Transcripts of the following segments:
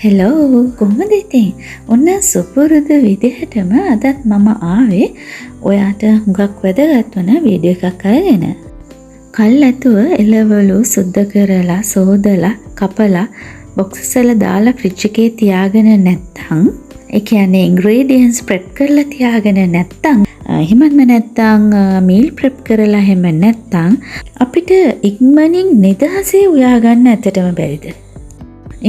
Hello කොහොමද ඉතින්? ඔන්න සුපුරුදු විදිහටම අදත් මම ආවේ ඔයාට හුඟක් වැදගත් වන වීඩියෝ එකක් අරගෙන. කල් ඇතුව එළවලු සුද්ධ කරලා සෝදලා කපලා බොක්සස් වල දාලා ෆ්‍රිජ් එකේ තියාගෙන නැත්තම් ඒ කියන්නේ ඉන්ග්‍රීඩියන්ට්ස් ප්‍රෙප් කරලා තියාගෙන නැත්තම් එහෙමත් නැත්තම් මීල් ප්‍රෙප් කරලා එහෙම නැත්තම් අපිට ඉක්මනින් නිදහසේ උයා ගන්න ඇත්තටම බැරිද?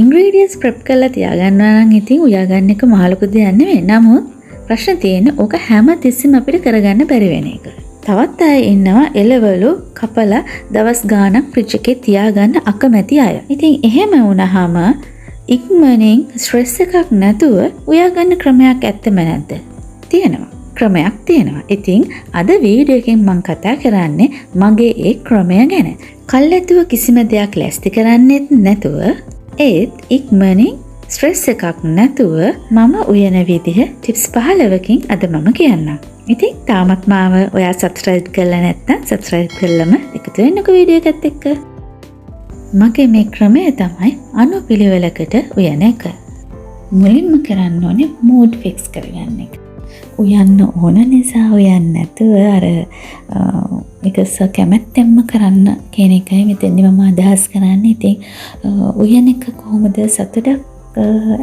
ඉන්ග්‍රීඩියන්ට්ස් ප්‍රෙප් කරලා තියාගන්නවා නම් ඉතින් උයා ගන්න එක මහ ලොකු දෙයක් නෙවෙයි. නමුත් ප්‍රශ්න තියෙන්නේ ඕක හැම තිස්සෙම අපිට කරගන්න බැරි වෙන එක. තවත් අය ඉන්නවා එළවලු කපලා දවස් ගාණක් ෆ්‍රිජ් එකේ තියාගන්න අකමැති අය. ඉතින් එහෙම වුණාම ඉක්මනින් ස්ට්‍රෙස් එකක් නැතුව උයා ගන්න ක්‍රමයක් ඇත්තම නැද්ද? තියෙනවා. ක්‍රමයක් තියෙනවා. ඉතින් අද වීඩියෝ එකෙන් මම කතා කරන්නේ මගේ ඒ ක්‍රමය ගැන. කල්ැතුව කිසිම දෙයක් ලෑස්ති කරන්නෙත් නැතුව ඒත් ඉක්මනින් ස්ට්‍රෙස් එකක් නැතුව මම උයන විදිහ ටිප්ස් 15කින් අද මම කියන්නම්. ඉතින් තාමත් මාව ඔයා සබ්ස්ක්‍රයිබ් කරලා නැත්නම් සබ්ස්ක්‍රයිබ් කරලම එකතු වෙන්නකෝ වීඩියෝ එකත් එක්ක. මගේ මේ ක්‍රමය තමයි අනුපිළිවෙලකට උයන එක. මුලින්ම කරන්න ඕනේ මූඩ් ෆික්ස් කරගන්න එක. උයන්න ඕන නිසා උයන්න නැතුව අර එක කැමැත්තෙන්ම කරන්න කියන එකයි මෙතෙන්දි මම අදහස් කරන්නේ. ඉතින් උයන එක කොහොමද සතුටක්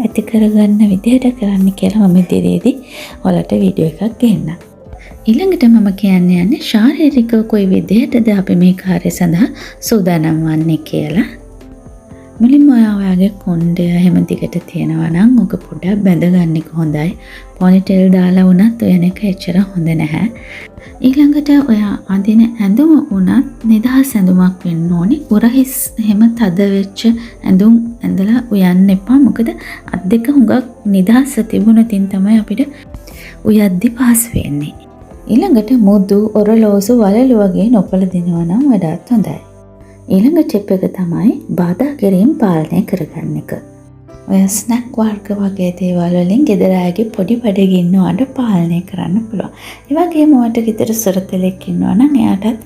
ඇති කරගන්න විදිහට කරන්න කියලා මම ඉදිරියේදී ඔයාලට වීඩියෝ එකක් ගන්නම්. ඊළඟට මම කියන්නේ ශාරීරිකව කොයි විදිහටද අපි මේ කාර්ය සඳහා සූදානම් වන්නේ කියලා. මුලින්ම ඔයාගේ කොණ්ඩය හැම දිගට තියෙනවා නම් ඔක පොඩ්ඩක් බැඳගන්න එක හොඳයි. පොනිටේල් දාලා වුණත් ඔයන එක එච්චර හොඳ නැහැ. ඊළඟට ඔයා අඳින ඇඳුම වුණත් නිදහස් ඇඳුමක් වෙන්න ඕනේ. උරහිස් එහෙම තද වෙච්ච ඇඳුම් ඇඳලා උයන්න එපා. මොකද අත් දෙක හුඟක් නිදහස් තිබුණතින් තමයි අපිට උයද්දි පහසු වෙන්නේ. ඊළඟට මුදු ඔරලෝසු වලලු වගේ නොපළ දිනවා නම් වඩාත් හොඳයි. ඊළඟ ටිප් එක තමයි බාධා කිරීම පාලනය කරගන්න එක. ඔය ස්නැක් වර්ග වගේ දේවල් වලින් ගෙදර අයගේ පොඩි බඩගින්න ඉන්නවට පාලනය කරන්න පුළුවන්. ඒ වගේම ඔයාට ගෙදර සොරතලෙක් ඉන්නවා නම් එයාටත්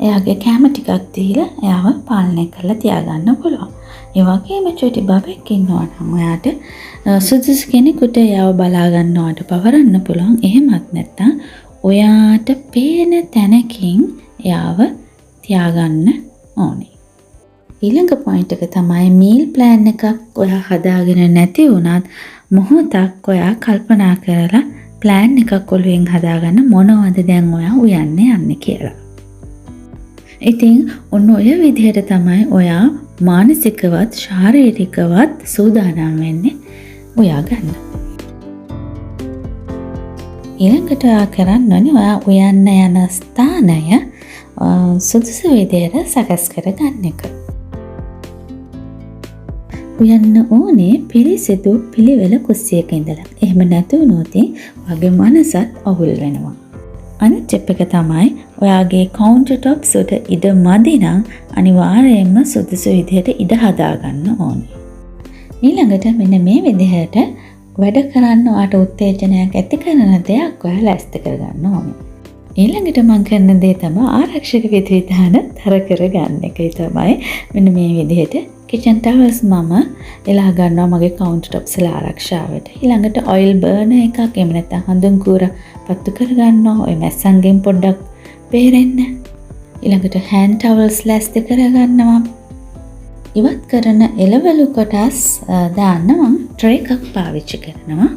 එයාගේ කැම ටිකක් දීලා එයාව පාලනය කරලා තියාගන්න පුළුවන්. ඒ වගේම චුටි බබෙක් ඉන්නවා නම් ඔයාට සුදුසු කෙනෙකුට එයාව බලා ගන්නවට පවරන්න පුළුවන්. එහෙමත් නැත්නම් ඔයාට පේන තැනකින් එයාව තියාගන්න ඕනේ. ඊළඟ පොයින්ට් එක තමයි මීල් ප්ලෑන් එකක් ඔයා හදාගෙන නැති වුණත් මොහොතක් ඔයා කල්පනා කරලා ප්ලෑන් එකක් ඔළුවෙන් හදාගන්න මොනවද දැන් ඔයා උයන්නේ කියලා. ඉතින් ඔන්න ඔය විදිහට තමයි ඔයා මානසිකවත් ශාරීරිකවත් සූදානම් වෙන්නේ උයා ගන්න. ඊළඟට ඔයා කරන්න ඕනේ ඔයා උයන්න යන ස්ථානය සුදුසු විදිහට සකස් කරගන්න එක. උයන්න ඕනේ පිරිසිදු පිළිවෙල කුස්සියක ඉඳලා. එහෙම නැතුනොත් ඔයාගේ මනසත් අවුල් වෙනවා. අනිත් ටිප් එක තමයි ඔයාගේ කවුන්ටර් টොප්ස් උඩ ඉඩ මදි නම් අනිවාර්යයෙන්ම සුදුසු විදිහට ඉඩ හදාගන්න ඕනේ. ඊළඟට මෙන්න මේ විදිහට වැඩ කරන්න ඔයාට උත්තේජනයක් ඇති කරන දෙයක් ඔයා ලෑස්ති කරගන්න ඕනේ. ඊළඟට මම කරන දේ තමයි ආරක්ෂක විධිවිධාන තර කරගන්න එකයි තමයි මෙන්න මේ විදිහට කිචන් ටවල්ස් මම එලා ගන්නවා මගේ කවුන්ටර් টොප්ස් වල ආරක්ෂාවට. ඊළඟට ඔයිල් බර්නර් එකක් එහෙම නැත්නම් හඳුන් කූර පත්තු කරගන්නවා ඔය මැස්සන්ගෙන් පොඩ්ඩක් බේරෙන්න. ඊළඟට හෑන්ඩ් ටවල්ස් ලෑස්ති කරගන්නවා. ඉවත් කරන එළවලු කොටස් දාන්න මම ට්‍රේ එකක් පාවිච්චි කරනවා.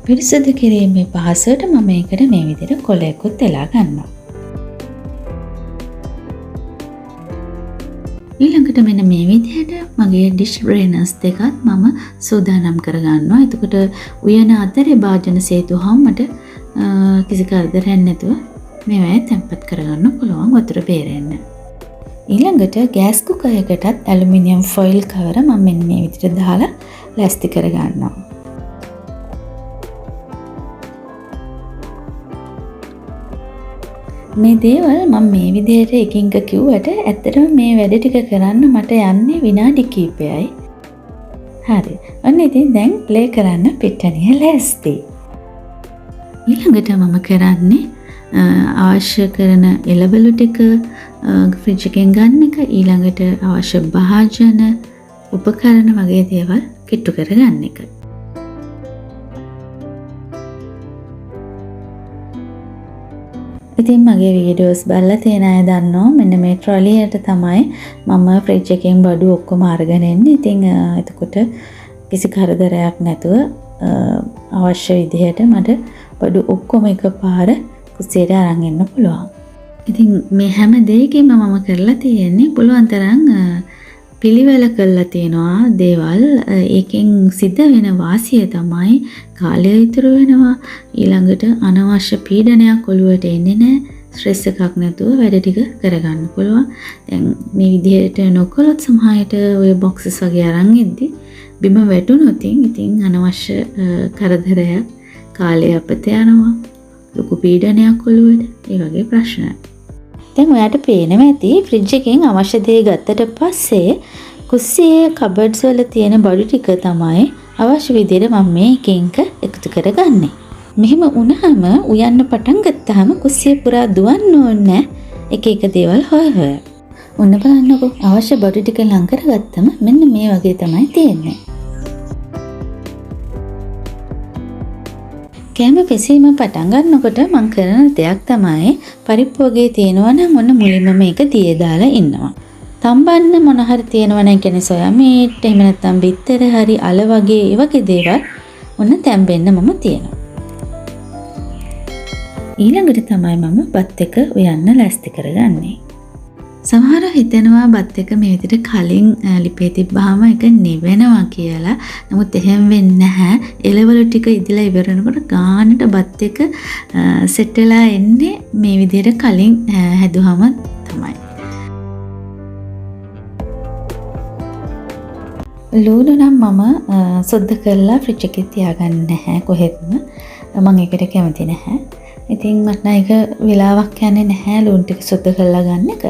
පිරිසිදු කිරීමේ පහසුවට මම ඒකට මේ විදිහට කොලයකුත් එලා ගන්නවා. ඊළඟට මෙන්න මේ විදිහට මගේ ඩිෂ් ඩ්‍රේනර්ස් දෙකත් මම සූදානම් කරගන්නවා. එතකොට උයන අතරේ භාජන සේතුවම මට කිසි කරදරයක් නැතුව මේවා තැම්පත් කරගන්න පුළුවන් වතුර බේරෙන්න. ඊළඟට ගෑස් කුකරයකටත් ඇලුමිනියම් ෆොයිල් කවර මම මෙන්න මේ විදිහට දාලා ලෑස්ති කරගන්නවා. මේ දේවල් මම මේ විදිහට එකින් එක කිව්වට ඇත්තටම මේ වැඩ ටික කරන්න මට යන්නේ විනාඩි කිහිපයයි. හරි. ඔන්න ඉතින් දැන් ප්ලේ කරන්න පිට්ටනිය ලෑස්ති. ඊළඟට මම කරන්නේ අවශ්‍ය කරන එළවලු ටික ෆ්‍රිජ් එකෙන් ගන්න එක. ඊළඟට අවශ්‍ය භාජන උපකරණ වගේ දේවල් කිට්ටු කරගන්න එක. ඉතින් මගේ වීඩියෝස් බලලා තියෙන අය දන්නවා මෙන්න මේ ට්‍රොලියට තමයි මම ෆ්‍රිජ් එකෙන් බඩු ඔක්කොම අරගෙන එන්නේ. ඉතින් එතකොට කිසි කරදරයක් නැතුව අවශ්‍ය විදිහට මට බඩු ඔක්කොම එකපාර කුස්සියට අරන් එන්න පුළුවන්. ඉතින් මේ හැම දෙයකින්ම මම කරලා තියෙන්නේ පුළුවන් තරම් පිළිවෙල කරලා තියෙනවා දේවල්. ඒකෙන් සිද්ධ වෙන වාසිය තමයි කාලය ඉතුරු වෙනවා. ඊළඟට අනවශ්‍ය පීඩනයක් ඔළුවට එන්නේ නැහැ. ස්ට්‍රෙස් එකක් නැතුව වැඩ ටික කරගන්න පුළුවන්. දැන් මේ විදිහට නොකළොත් සමහරට ඔය බොක්සස් වගේ අරන් ඉද්දි බිම වැටුනොත් ඉතින් අනවශ්‍ය කරදරයක් කාලය අපත යනවා. ලොකු පීඩනයක් ඔළුවට. ඒ වගේ ප්‍රශ්න. දැන් ඔයාට පේනවා ඇති ෆ්‍රිජ් එකෙන් අවශ්‍ය දේ ගත්තට පස්සේ කුස්සියේ කබඩ්ස් වල තියෙන බඩු ටික තමයි අවශ්‍ය විදිහට මම මේ එක එකතු කරගන්නේ. මෙහෙම වුණාම උයන්න පටන් ගත්තාම කුස්සිය පුරා දුවන්න ඕනේ එක එක දේවල් හොය හොය. ඔන්න බලන්නකෝ අවශ්‍ය බඩු ටික ලං කරගත්තම මෙන්න මේ වගේ තමයි තියෙන්නේ. කෑම පෙසීම පටන් ගන්නකොට මම කරන දෙයක් තමයි පරිප්පු වගේ තියෙනවා නම් ඔන්න මුලින්ම මේක දියේ දාලා ඉන්නවා. තම්බන්න මොන හරි තියෙනවා නම් කියන්නේ සොයා මීට් එහෙම නැත්නම් බිත්තර හරි අල වගේ ඒ වගේ දේවල් ඔන්න තැම්බෙන්න මම තියනවා. ඊළඟට තමයි මම බත් එක උයන්න ලෑස්ති කරගන්නේ. සමහර හිතනවා බත් එක මේ විදිහට කලින් ලිපේ තිබ්බාම ඒක නිවෙනවා කියලා. නමුත් එහෙම වෙන්නේ නැහැ. එළවලු ටික ඉදලා ඉවරනකොට ගානට බත් එක සෙට් වෙලා එන්නේ මේ විදිහට කලින් හැදුවම තමයි. ලූණු නම් මම සුද්ධ කරලා ෆ්‍රිජ් එකේ තියාගන්නේ නැහැ කොහෙත්ම. මම ඒකට කැමති නැහැ. ඉතින් මට ඒක වෙලාවක් යන්නේ නැහැ ලුණු ටික සුද්ධ කරලා ගන්න එක.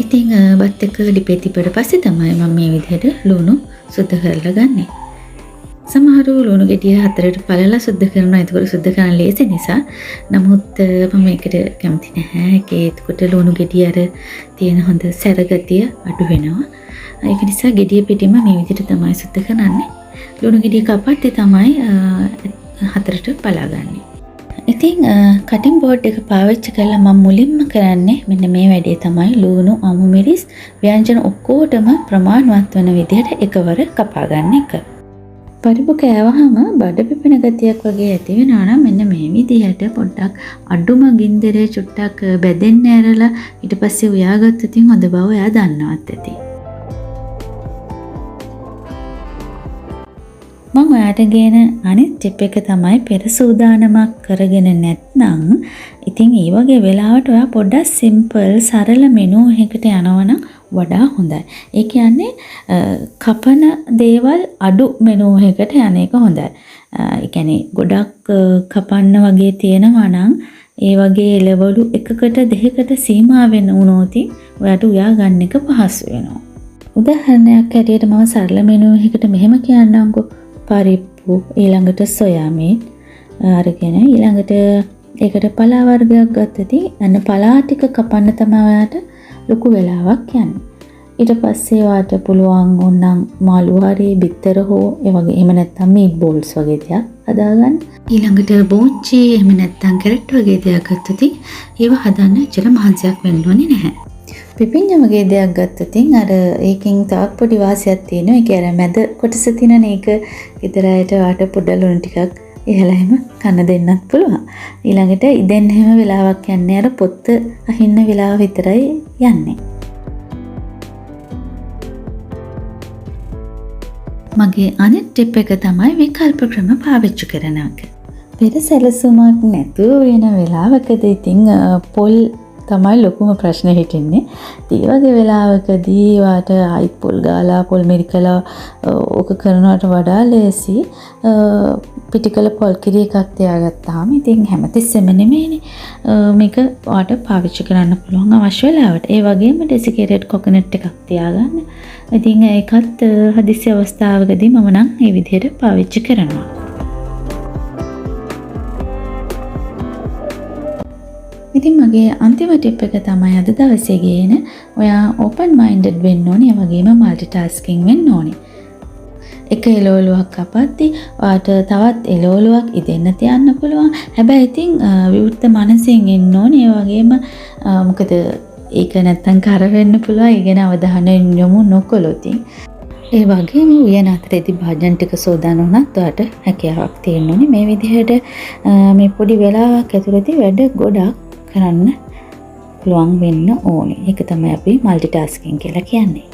ඉතින් බත් එක ලිපේ තිබ්බට පස්සේ තමයි මම මේ විදිහට ලුණු සුද්ධ කරලා ගන්නෙ. සමහරව ලුණු ගෙඩිය හතරට පළලා සුද්ධ කරනවා. ඒක සුද්ධ කරන්න ලේසි නිසා. නමුත් මම ඒකට කැමති නැහැ. ඒකට ලුණු ගෙඩිය අර තියෙන හොඳ සැරගතිය අඩු වෙනවා. ඒක නිසා ගෙඩිය පිටින්ම මේ විදිහට තමයි සුද්ධ කරන්නේ. ලුණු ගෙඩිය කපද්දී තමයි හතරට පලාගන්නේ. ඉතින් කටින් බෝඩ් එක පාවිච්චි කරලා මම මුලින්ම කරන්නේ මෙන්න මේ වැඩේ තමයි ලුණු අමු මිරිස් ව්‍යංජන ඔක්කොටම ප්‍රමාණවත් වෙන විදිහට එකවර කපා ගන්න එක. පරිප්පු කෑවහම බඩ පිපෙන ගතියක් වගේ ඇති වෙනවා නම් මෙන්න මේ විදිහට පොඩ්ඩක් අඩුම ගින්දරේ චුට්ටක් බැදෙන්න ඇරලා ඊට පස්සේ උයාගත්තොත් ඉතින් හොඳ බව එයා දන්නවත් ඇති. මම ඔයාට ගේන අනිත් ටිප් එක තමයි පෙර සූදානමක් කරගෙන නැත්නම් ඉතින් ඒ වගේ වෙලාවට ඔයා පොඩ්ඩක් සිම්පල් සරල මෙනු එකකට යනවනම් වඩා හොඳයි. ඒ කියන්නේ කපන දේවල් අඩු මෙනු එකකට යන එක හොඳයි. ඒ කියන්නේ ගොඩක් කපන්න වගේ තියෙනවා නම් ඒ වගේ එළවලු එකකට දෙකකට සීමා වෙන වුණොත් ඔයාට උයා ගන්න එක පහසු වෙනවා. උදාහරණයක් ඇටියට මම සරල මෙනු එකකට මෙහෙම කියන්නම්කෝ. පරිප්පු ඊළඟට සොයා මීට් අරගෙන ඊළඟට ඒකට පලා වර්ගයක් ගත්තදී අන්න පලා ටික කපන්න තමයි ඔයාට ලොකු වෙලාවක් යන්නේ. ඊට පස්සේ ඔයාට පුළුවන් ඕනනම් මාළු හරි බිත්තර හෝ ඒ වගේ එහෙම නැත්නම් මීට් බෝල්ස් වගේ දෙයක් හදාගන්න. ඊළඟට බෝන්චි එහෙම නැත්නම් කැරට් වගේ දෙයක් ගත්තදී ඒව හදන්න ඇත්තට මහන්සියක් වෙන්න ඕනේ නැහැ. පිපිඤ්ඤ වගේ දෙයක් ගත්තොත් අර ඒකෙන් තවත් පොඩි වාසියක් තියෙනවා. ඒක අර මැද කොටස තියෙන එක විතරයට වාට පොඩ ලුණු ටිකක් එහෙලා එහෙම කන්න දෙන්නත් පුළුවන්. ඊළඟට ඉදෙන් එහෙම වෙලාවක් යන්නේ අර පොත්ත අහින්න වෙලාව විතරයි යන්නේ. මගේ අනිත් ටිප් එක තමයි විකල්ප ක්‍රම පාවිච්චි කරන එක. පෙර සැලසුමක් නැතුව වෙන වෙලාවකදී ඉතින් පොල් තමයි ලොකුම ප්‍රශ්නේ හිටින්නේ. ඒ වගේ වෙලාවකදී වාට ආයිත් පොල් ගාලා පොල් මිරිකලා ඕක කරනවට වඩා ලේසි පිටිකල පොල් කිරි එකක් තියාගත්තාම ඉතින් හැමතිස්සෙම නෙමෙයිනේ මේක වාට පාවිච්චි කරන්න පුළුවන් අවශ්‍ය වෙලාවට. ඒ වගේම ඩෙසිකේටඩ් කොකනට් එකක් තියාගන්න. ඉතින් ඒකත් හදිසි අවස්ථාවකදී මම නම් මේ විදිහට පාවිච්චි කරනවා. ඉතින් මගේ අන්තිම ටිප් එක තමයි අද දවසේ ගේන ඔයා ඕපන් මයින්ඩඩ් වෙන්න ඕනේ. ඒ වගේම মালටි ටාස්කින් වෙන්න ඕනේ. එක එළවලුවක් කපද්දි ඔයාට තවත් එළවලුවක් ඉදෙන්න තියන්න පුළුවන්. හැබැයි ඉතින් විවෘත මනසින් ඉන්න ඕනේ. ඒ වගේම මොකද ඒක නැත්තම් කර වෙන්න පුළුවන්. ඒ ගැන අවධානය යොමු නොකළොත්. ඒ වගේම උයන අතරේදී භාජන ටික සෝදාන වුණත් ඔයාට හැකියාවක් තියෙන්න ඕනේ. මේ විදිහට මේ පොඩි වෙලාවක් ඇතුළතදී වැඩ ගොඩක් කරන්න පුළුවන් වෙන්න ඕනේ. ඒක තමයි අපි মালටි ටාස්කින් කියලා කියන්නේ.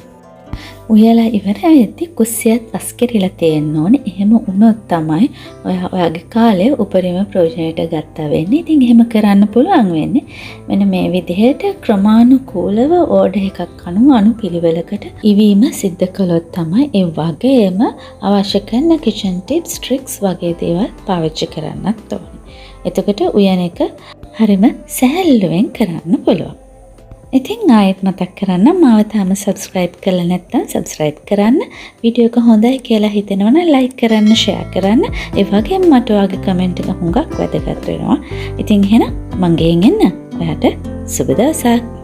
උයලා ඉවර වෙද්දී කුස්සියත් වස් කෙරිලා තියෙන්න ඕනේ. එහෙම වුණොත් තමයි ඔයාගේ කාලය උපරිම ප්‍රයෝජනයට ගත්තා වෙන්නේ. ඉතින් එහෙම කරන්න පුළුවන් වෙන්නේ මෙන්න මේ විදිහට ක්‍රමානුකූලව ඕඩර් එකක් අනුපිළිවෙලකට ඉවීම සිද්ධ කළොත් තමයි ඒ වගේම අවශ්‍ය කරන කිචන් ටිප්ස් ට්‍රික්ස් වගේ දේවල් පාවිච්චි කරන්නත් ඕනේ. එතකොට උයන එක හරිම සැහැල්ලුවෙන් කරන්න පුළුවන්. ඉතින් ආයෙත් මතක් කරන්න මාව තාම සබස්ක්‍රයිබ් කරලා නැත්නම් සබස්ක්‍රයිබ් කරන්න. වීඩියෝ එක හොඳයි කියලා හිතෙනවා නම් ලයික් කරන්න, ෂෙයා කරන්න. ඒ වගේම මට ඔයාගේ කමෙන්ට් එක හුඟක් වැදගත් වෙනවා. ඉතින් එහෙනම් මං ගෙන් එන්න. ඔයාට සුබ දවසක්.